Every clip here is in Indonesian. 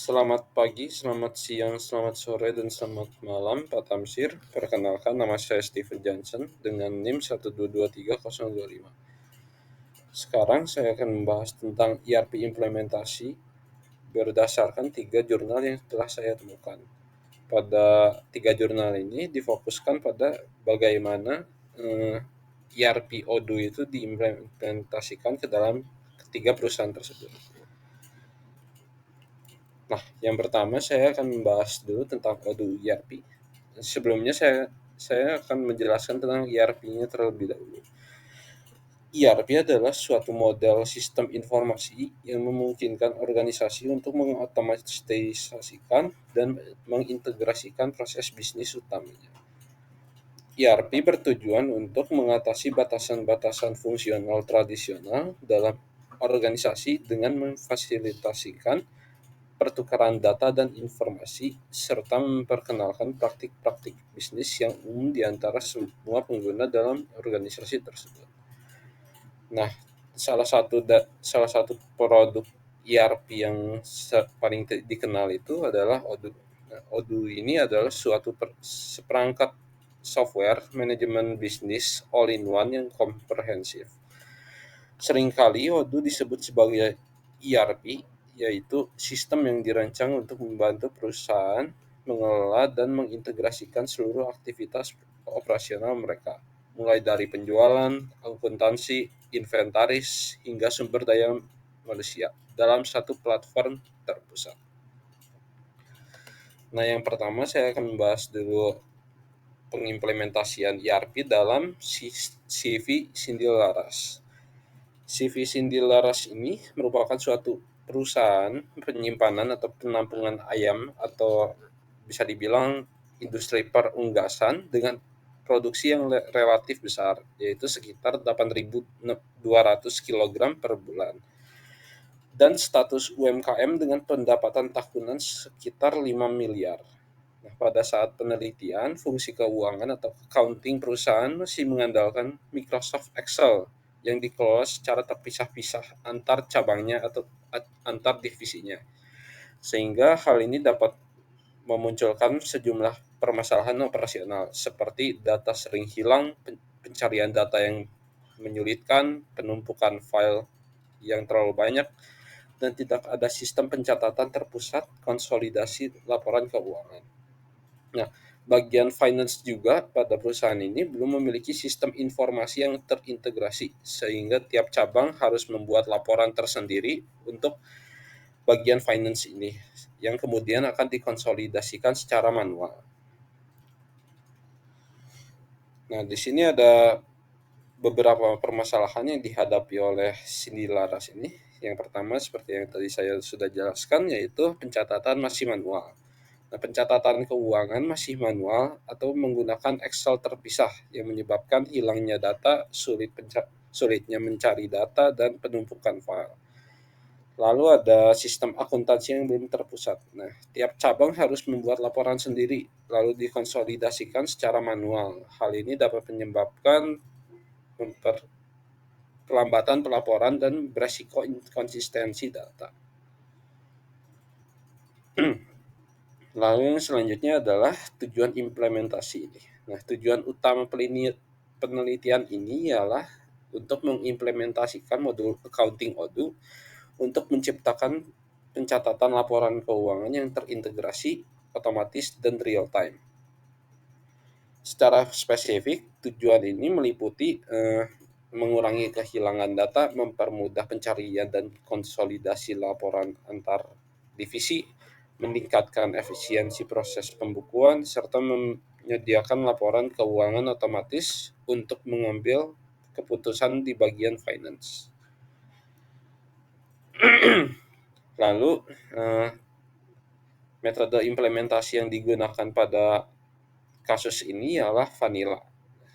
Selamat pagi, selamat siang, selamat sore, dan selamat malam Pak Tamsir. Perkenalkan, nama saya Steven Johnson dengan NIM 1223025. Sekarang saya akan membahas tentang ERP implementasi berdasarkan 3 jurnal yang telah saya temukan. Pada 3 jurnal ini difokuskan pada bagaimana ERP Odoo itu diimplementasikan ke dalam ketiga perusahaan tersebut. Nah, yang pertama saya akan membahas dulu tentang Odoo ERP. Sebelumnya saya akan menjelaskan tentang ERP-nya terlebih dahulu. ERP adalah suatu model sistem informasi yang memungkinkan organisasi untuk mengotomatisasikan dan mengintegrasikan proses bisnis utamanya. ERP bertujuan untuk mengatasi batasan-batasan fungsional tradisional dalam organisasi dengan memfasilitasikan pertukaran data dan informasi, serta memperkenalkan praktik-praktik bisnis yang umum di antara semua pengguna dalam organisasi tersebut. Nah, salah satu produk ERP yang paling dikenal itu adalah Odoo. Nah, Odoo ini adalah seperangkat software manajemen bisnis all-in-one yang komprehensif. Seringkali Odoo disebut sebagai ERP, yaitu sistem yang dirancang untuk membantu perusahaan mengelola dan mengintegrasikan seluruh aktivitas operasional mereka, mulai dari penjualan, akuntansi, inventaris, hingga sumber daya manusia dalam satu platform terpusat. Nah, yang pertama saya akan membahas dulu pengimplementasian ERP dalam CV Cindy Laras. CV Cindy Laras ini merupakan suatu perusahaan penyimpanan atau penampungan ayam, atau bisa dibilang industri perunggasan dengan produksi yang relatif besar, yaitu sekitar 8.200 kg per bulan, dan status UMKM dengan pendapatan tahunan sekitar 5 miliar. Nah, pada saat penelitian, fungsi keuangan atau accounting perusahaan masih mengandalkan Microsoft Excel yang dikelola secara terpisah-pisah antar cabangnya atau antar divisinya. Sehingga hal ini dapat memunculkan sejumlah permasalahan operasional seperti data sering hilang, pencarian data yang menyulitkan, penumpukan file yang terlalu banyak, dan tidak ada sistem pencatatan terpusat konsolidasi laporan keuangan. Nah, bagian finance juga pada perusahaan ini belum memiliki sistem informasi yang terintegrasi, sehingga tiap cabang harus membuat laporan tersendiri untuk bagian finance ini, yang kemudian akan dikonsolidasikan secara manual. Nah, di sini ada beberapa permasalahan yang dihadapi oleh Cindy Laras ini. Yang pertama, seperti yang tadi saya sudah jelaskan, yaitu pencatatan masih manual. Nah, pencatatan keuangan masih manual atau menggunakan Excel terpisah yang menyebabkan hilangnya data, sulitnya mencari data, dan penumpukan file. Lalu ada sistem akuntansi yang belum terpusat. Nah, tiap cabang harus membuat laporan sendiri, lalu dikonsolidasikan secara manual. Hal ini dapat menyebabkan pelambatan pelaporan dan beresiko inkonsistensi data. Lalu yang selanjutnya adalah tujuan implementasi ini. Nah, tujuan utama penelitian ini ialah untuk mengimplementasikan modul accounting Odoo untuk menciptakan pencatatan laporan keuangan yang terintegrasi, otomatis, dan real time. Secara spesifik, tujuan ini meliputi mengurangi kehilangan data, mempermudah pencarian dan konsolidasi laporan antar divisi, meningkatkan efisiensi proses pembukuan, serta menyediakan laporan keuangan otomatis untuk mengambil keputusan di bagian finance. Lalu, metode implementasi yang digunakan pada kasus ini ialah vanilla.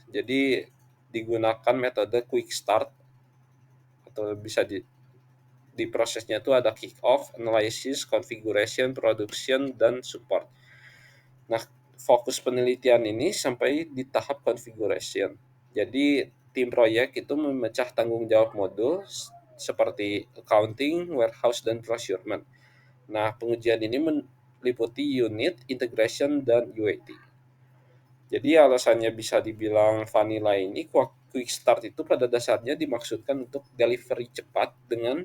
Jadi digunakan metode quick start, atau bisa di prosesnya itu ada kick off, analysis, configuration, production, dan support. Nah, fokus penelitian ini sampai di tahap configuration. Jadi tim proyek itu memecah tanggung jawab modul seperti accounting, warehouse, dan procurement. Nah, pengujian ini meliputi unit, integration, dan UAT. Jadi alasannya bisa dibilang vanilla ini quick start itu pada dasarnya dimaksudkan untuk delivery cepat dengan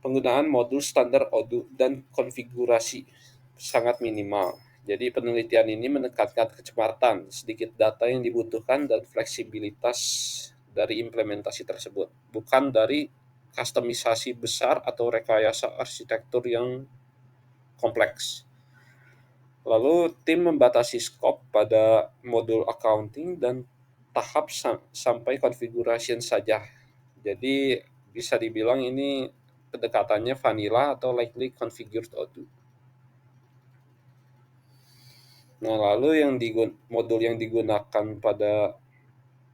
penggunaan modul standar Odoo dan konfigurasi sangat minimal. Jadi penelitian ini menekankan kecepatan, sedikit data yang dibutuhkan, dan fleksibilitas dari implementasi tersebut, bukan dari kustomisasi besar atau rekayasa arsitektur yang kompleks. Lalu tim membatasi skop pada modul accounting dan tahap sampai configuration saja. Jadi bisa dibilang ini pendekatannya vanilla atau lightly configured Odoo. Nah, lalu modul yang digunakan pada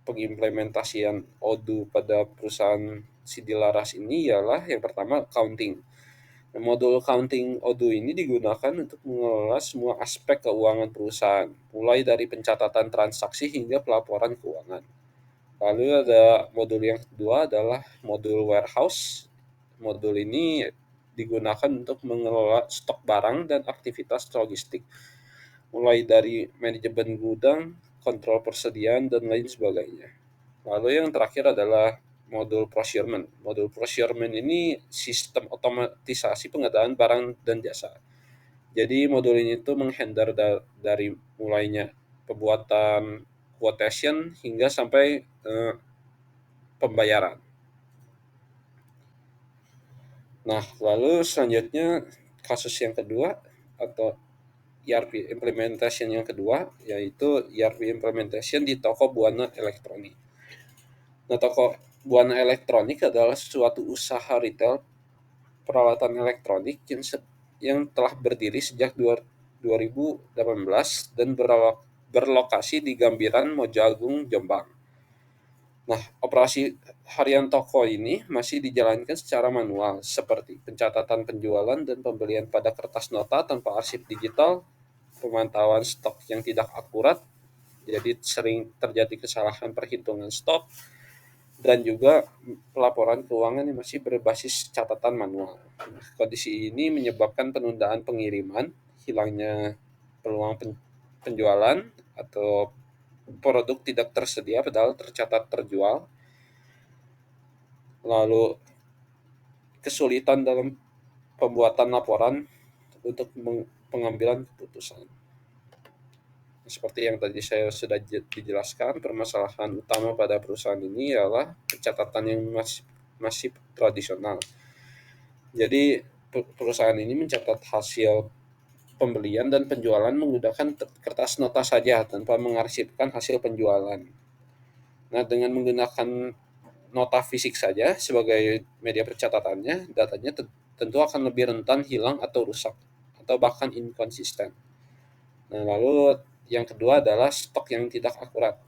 pengimplementasian Odoo pada perusahaan Sidilaras ini ialah yang pertama accounting. Nah, modul accounting Odoo ini digunakan untuk mengelola semua aspek keuangan perusahaan, mulai dari pencatatan transaksi hingga pelaporan keuangan. Lalu ada modul yang kedua adalah modul warehouse. Modul ini digunakan untuk mengelola stok barang dan aktivitas logistik, mulai dari manajemen gudang, kontrol persediaan, dan lain sebagainya. Lalu yang terakhir adalah modul procurement. Modul procurement ini sistem otomatisasi pengadaan barang dan jasa. Jadi modul ini tuh menghandle dari mulainya pembuatan quotation hingga sampai pembayaran. Nah, lalu selanjutnya kasus yang kedua atau ERP implementation yang kedua yaitu ERP implementation di toko Buana Elektronik. Nah, toko Buana Elektronik adalah suatu usaha retail peralatan elektronik yang telah berdiri sejak 2018 dan berlokasi di Gambiran, Mojagung, Jombang. Nah, operasi harian toko ini masih dijalankan secara manual, seperti pencatatan penjualan dan pembelian pada kertas nota tanpa arsip digital, pemantauan stok yang tidak akurat, jadi sering terjadi kesalahan perhitungan stok, dan juga pelaporan keuangan yang masih berbasis catatan manual. Nah, kondisi ini menyebabkan penundaan pengiriman, hilangnya peluang penjualan, atau produk tidak tersedia padahal tercatat terjual, lalu kesulitan dalam pembuatan laporan untuk pengambilan keputusan. Seperti yang tadi saya sudah dijelaskan, permasalahan utama pada perusahaan ini adalah pencatatan yang masih tradisional. Jadi perusahaan ini mencatat hasil pembelian dan penjualan menggunakan kertas nota saja tanpa mengarsipkan hasil penjualan. Nah, dengan menggunakan nota fisik saja sebagai media pencatatannya, datanya tentu akan lebih rentan hilang atau rusak, atau bahkan inkonsisten. Nah, lalu yang kedua adalah stok yang tidak akurat.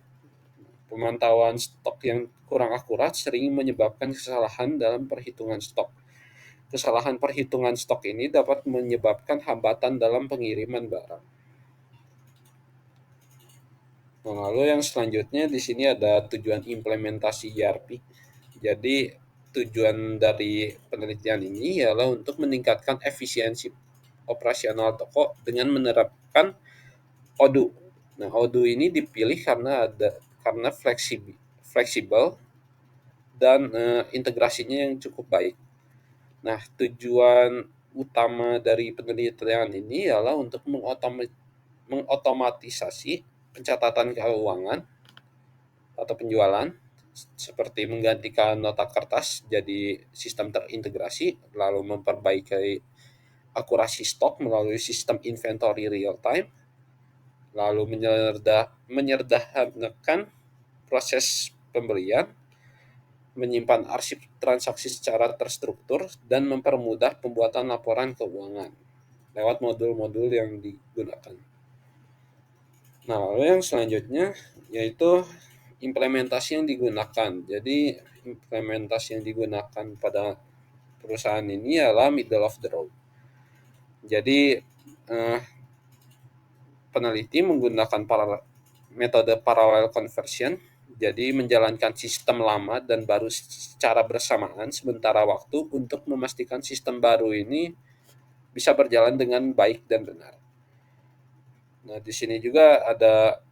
Pemantauan stok yang kurang akurat sering menyebabkan kesalahan dalam perhitungan stok. Kesalahan perhitungan stok ini dapat menyebabkan hambatan dalam pengiriman barang. Nah, lalu yang selanjutnya di sini ada tujuan implementasi ERP. Jadi tujuan dari penelitian ini ialah untuk meningkatkan efisiensi operasional toko dengan menerapkan Odoo. Nah, Odoo ini dipilih karena fleksibel dan integrasinya yang cukup baik. Nah, tujuan utama dari penelitian ini adalah untuk mengotomatisasi pencatatan keuangan atau penjualan, seperti menggantikan nota kertas jadi sistem terintegrasi, lalu memperbaiki akurasi stok melalui sistem inventory real time, lalu menyederhanakan proses pembelian, menyimpan arsip transaksi secara terstruktur, dan mempermudah pembuatan laporan keuangan lewat modul-modul yang digunakan. Nah, lalu yang selanjutnya yaitu implementasi yang digunakan. Jadi implementasi yang digunakan pada perusahaan ini adalah middle of the road. Jadi peneliti menggunakan metode parallel conversion Jadi menjalankan sistem lama dan baru secara bersamaan sementara waktu untuk memastikan sistem baru ini bisa berjalan dengan baik dan benar. Nah, di sini juga ada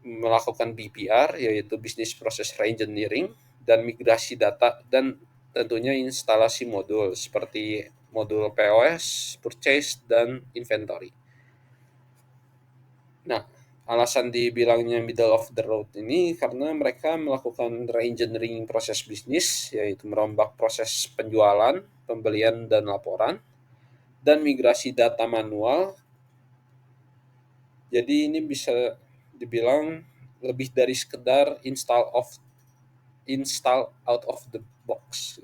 melakukan BPR, yaitu Business Process Reengineering, dan migrasi data, dan tentunya instalasi modul seperti modul POS, Purchase, dan Inventory. Nah, alasan dibilangnya middle of the road ini karena mereka melakukan reengineering proses bisnis, yaitu merombak proses penjualan, pembelian, dan laporan, dan migrasi data manual. Jadi ini bisa dibilang lebih dari sekedar install out of the box.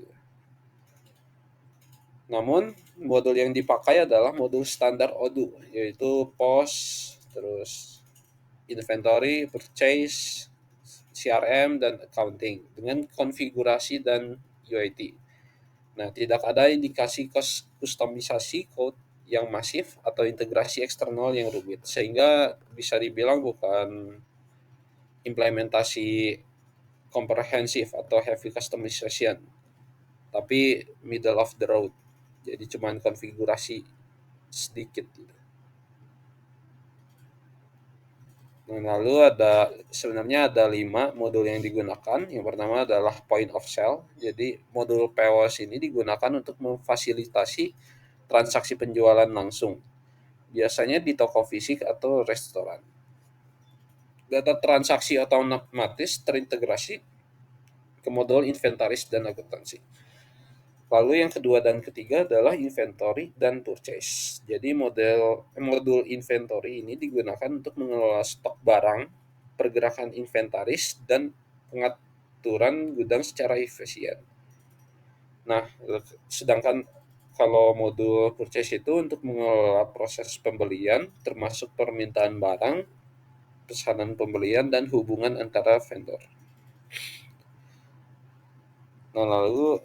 Namun modul yang dipakai adalah modul standar Odoo, yaitu POS, terus inventory, purchase, CRM, dan accounting dengan konfigurasi dan UIT. Nah, tidak ada indikasi kustomisasi code yang masif atau integrasi eksternal yang rumit, sehingga bisa dibilang bukan implementasi komprehensif atau heavy customization, tapi middle of the road. Jadi cuman konfigurasi sedikit gitu. Nah, lalu sebenarnya ada 5 modul yang digunakan. Yang pertama adalah point of sale. Jadi modul POS ini digunakan untuk memfasilitasi transaksi penjualan langsung. Biasanya di toko fisik atau restoran. Data transaksi otomatis terintegrasi ke modul inventaris dan akuntansi. Lalu yang kedua dan ketiga adalah inventory dan purchase. Jadi modul inventory ini digunakan untuk mengelola stok barang, pergerakan inventaris, dan pengaturan gudang secara efisien. Nah, sedangkan kalau modul purchase itu untuk mengelola proses pembelian, termasuk permintaan barang, pesanan pembelian, dan hubungan antara vendor. Nah, lalu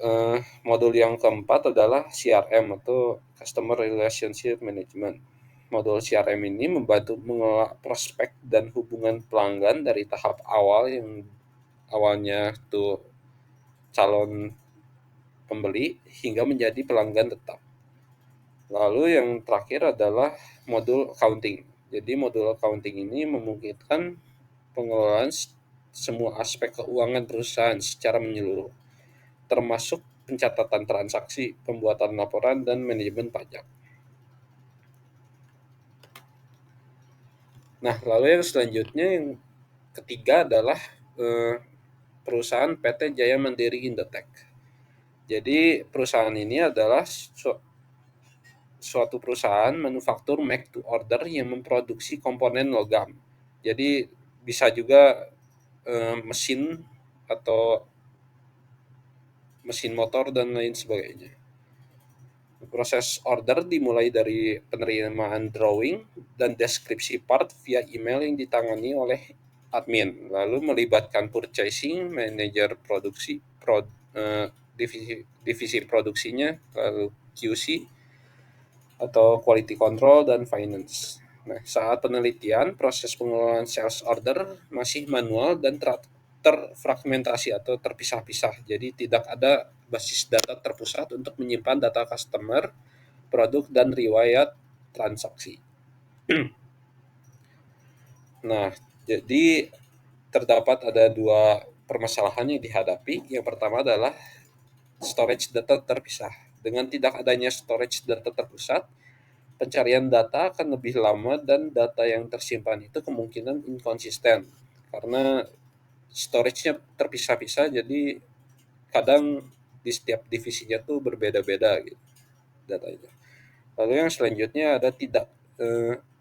modul yang keempat adalah CRM atau Customer Relationship Management. Modul CRM ini membantu mengelola prospek dan hubungan pelanggan dari tahap awal yang awalnya tuh calon pembeli hingga menjadi pelanggan tetap. Lalu yang terakhir adalah modul accounting. Jadi modul accounting ini memungkinkan pengelolaan semua aspek keuangan perusahaan secara menyeluruh, termasuk pencatatan transaksi, pembuatan laporan, dan manajemen pajak. Nah, lalu yang selanjutnya yang ketiga adalah perusahaan PT Jaya Mandiri Indotech. Jadi perusahaan ini adalah suatu perusahaan manufaktur make to order yang memproduksi komponen logam. Jadi bisa juga mesin atau mesin motor dan lain sebagainya. Proses order dimulai dari penerimaan drawing dan deskripsi part via email yang ditangani oleh admin, lalu melibatkan purchasing, manajer produksi, divisi produksinya, lalu QC atau quality control, dan finance. Nah, saat penelitian, proses pengelolaan sales order masih manual dan terfragmentasi atau terpisah-pisah. Jadi tidak ada basis data terpusat untuk menyimpan data customer, produk, dan riwayat transaksi. Nah, jadi terdapat ada 2 permasalahan yang dihadapi. Yang pertama adalah storage data terpisah. Dengan tidak adanya storage data terpusat, pencarian data akan lebih lama dan data yang tersimpan itu kemungkinan inkonsisten karena storage-nya terpisah-pisah, jadi kadang di setiap divisinya tuh berbeda-beda gitu datanya. Lalu yang selanjutnya ada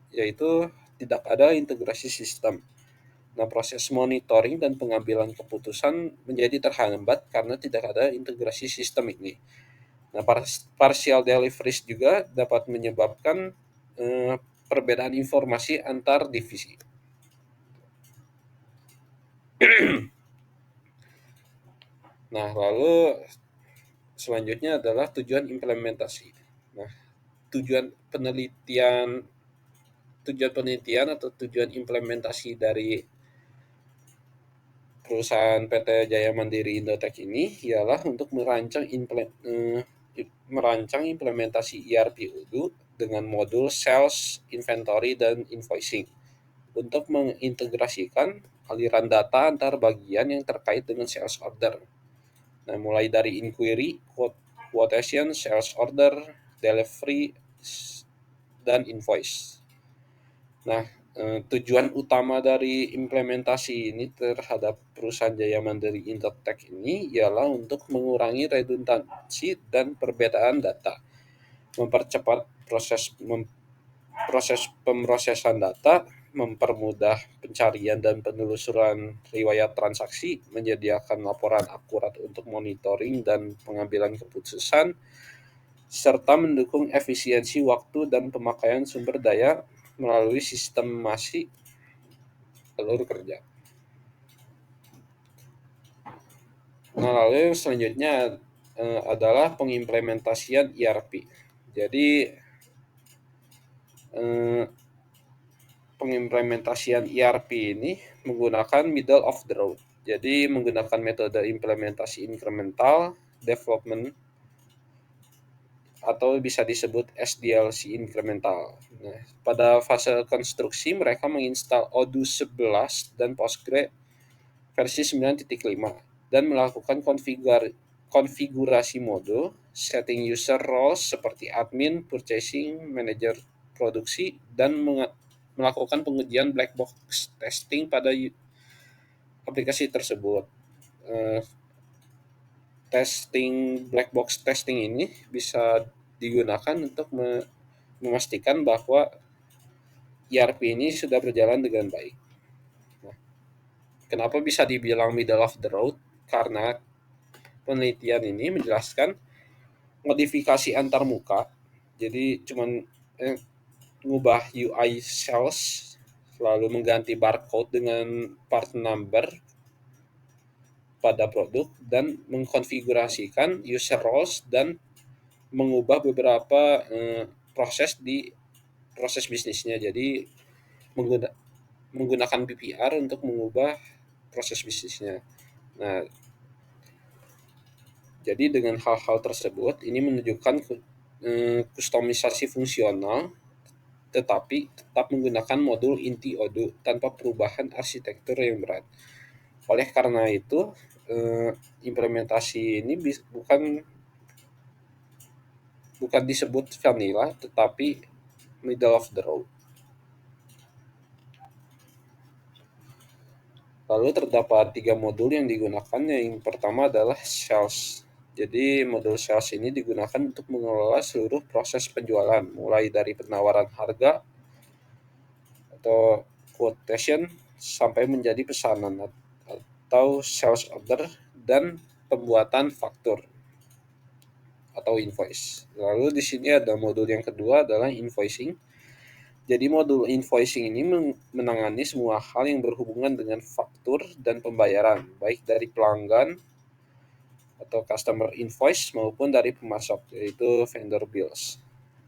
yaitu tidak ada integrasi sistem. Nah, proses monitoring dan pengambilan keputusan menjadi terhambat karena tidak ada integrasi sistem ini. Nah, partial deliveries juga dapat menyebabkan perbedaan informasi antar divisi. Nah, lalu selanjutnya adalah tujuan implementasi. Nah, tujuan penelitian atau tujuan implementasi dari perusahaan PT Jaya Mandiri Indotech ini ialah untuk merancang implementasi ERP Odoo dengan modul sales, inventory, dan invoicing untuk mengintegrasikan aliran data antar bagian yang terkait dengan sales order. Nah, mulai dari inquiry, quotation, sales order, delivery, dan invoice. Nah, tujuan utama dari implementasi ini terhadap perusahaan Jaya Mandiri Indotech ini ialah untuk mengurangi redundansi dan perbedaan data, mempercepat proses pemrosesan data, mempermudah pencarian dan penelusuran riwayat transaksi, menyediakan laporan akurat untuk monitoring dan pengambilan keputusan, serta mendukung efisiensi waktu dan pemakaian sumber daya melalui sistemasi alur kerja. Nah, lalu yang selanjutnya adalah pengimplementasian ERP. Jadi pengimplementasian ERP ini menggunakan middle of the road. Jadi menggunakan metode implementasi incremental development atau bisa disebut SDLC incremental. Nah, pada fase konstruksi mereka menginstal Odoo 11 dan Postgre versi 9.5 dan melakukan konfigurasi modul, setting user roles seperti admin, purchasing, manager produksi, dan melakukan pengujian black box testing pada aplikasi tersebut. Testing black box testing ini bisa digunakan untuk memastikan bahwa ERP ini sudah berjalan dengan baik. Nah, kenapa bisa dibilang middle of the road? Karena penelitian ini menjelaskan modifikasi antar muka, jadi cuman ngubah UI cells, lalu mengganti barcode dengan part number pada produk, dan mengkonfigurasikan user roles dan mengubah beberapa proses bisnisnya. Jadi menggunakan PPR untuk mengubah proses bisnisnya. Nah, jadi dengan hal-hal tersebut ini menunjukkan kustomisasi fungsional tetapi tetap menggunakan modul inti Odoo tanpa perubahan arsitektur yang berat. Oleh karena itu, implementasi ini bukan disebut vanilla, tetapi middle of the road. Lalu terdapat 3 modul yang digunakan. Yang pertama adalah sales. Jadi modul sales ini digunakan untuk mengelola seluruh proses penjualan, mulai dari penawaran harga atau quotation sampai menjadi pesanan atau sales order dan pembuatan faktur atau invoice. Lalu di sini ada modul yang kedua adalah invoicing. Jadi modul invoicing ini menangani semua hal yang berhubungan dengan faktur dan pembayaran, baik dari pelanggan atau customer invoice maupun dari pemasok, yaitu vendor bills.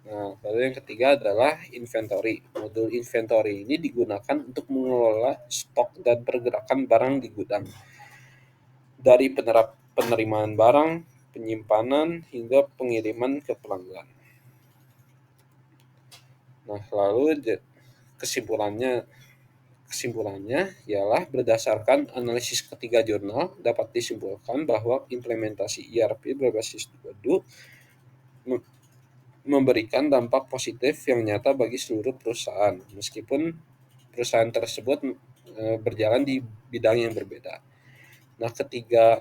Nah, lalu yang ketiga adalah inventory. Modul inventory ini digunakan untuk mengelola stok dan pergerakan barang di gudang. Dari penerimaan barang, penyimpanan, hingga pengiriman ke pelanggan. Nah, lalu kesimpulannya ialah berdasarkan analisis ketiga jurnal dapat disimpulkan bahwa implementasi ERP berbasis Odoo memberikan dampak positif yang nyata bagi seluruh perusahaan, meskipun perusahaan tersebut berjalan di bidang yang berbeda. Nah, ketiga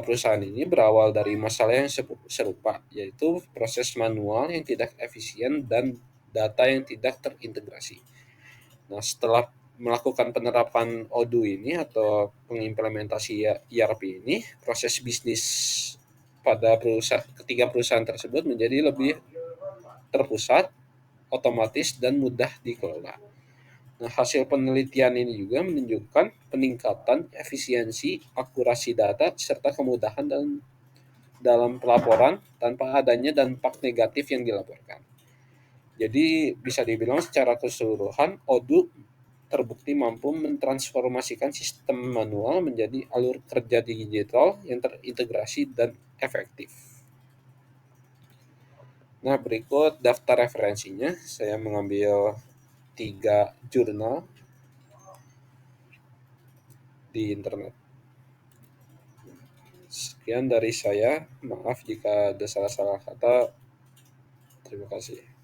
perusahaan ini berawal dari masalah yang serupa, yaitu proses manual yang tidak efisien dan data yang tidak terintegrasi. Nah, setelah melakukan penerapan Odoo ini atau pengimplementasi ERP ini, proses bisnis pada ketiga perusahaan tersebut menjadi lebih terpusat, otomatis, dan mudah dikelola. Nah, hasil penelitian ini juga menunjukkan peningkatan efisiensi, akurasi data, serta kemudahan dalam pelaporan tanpa adanya dampak negatif yang dilaporkan. Jadi bisa dibilang secara keseluruhan Odoo terbukti mampu mentransformasikan sistem manual menjadi alur kerja digital yang terintegrasi dan efektif. Nah, berikut daftar referensinya. Saya mengambil 3 jurnal di internet. Sekian dari saya. Maaf jika ada salah-salah kata. Terima kasih.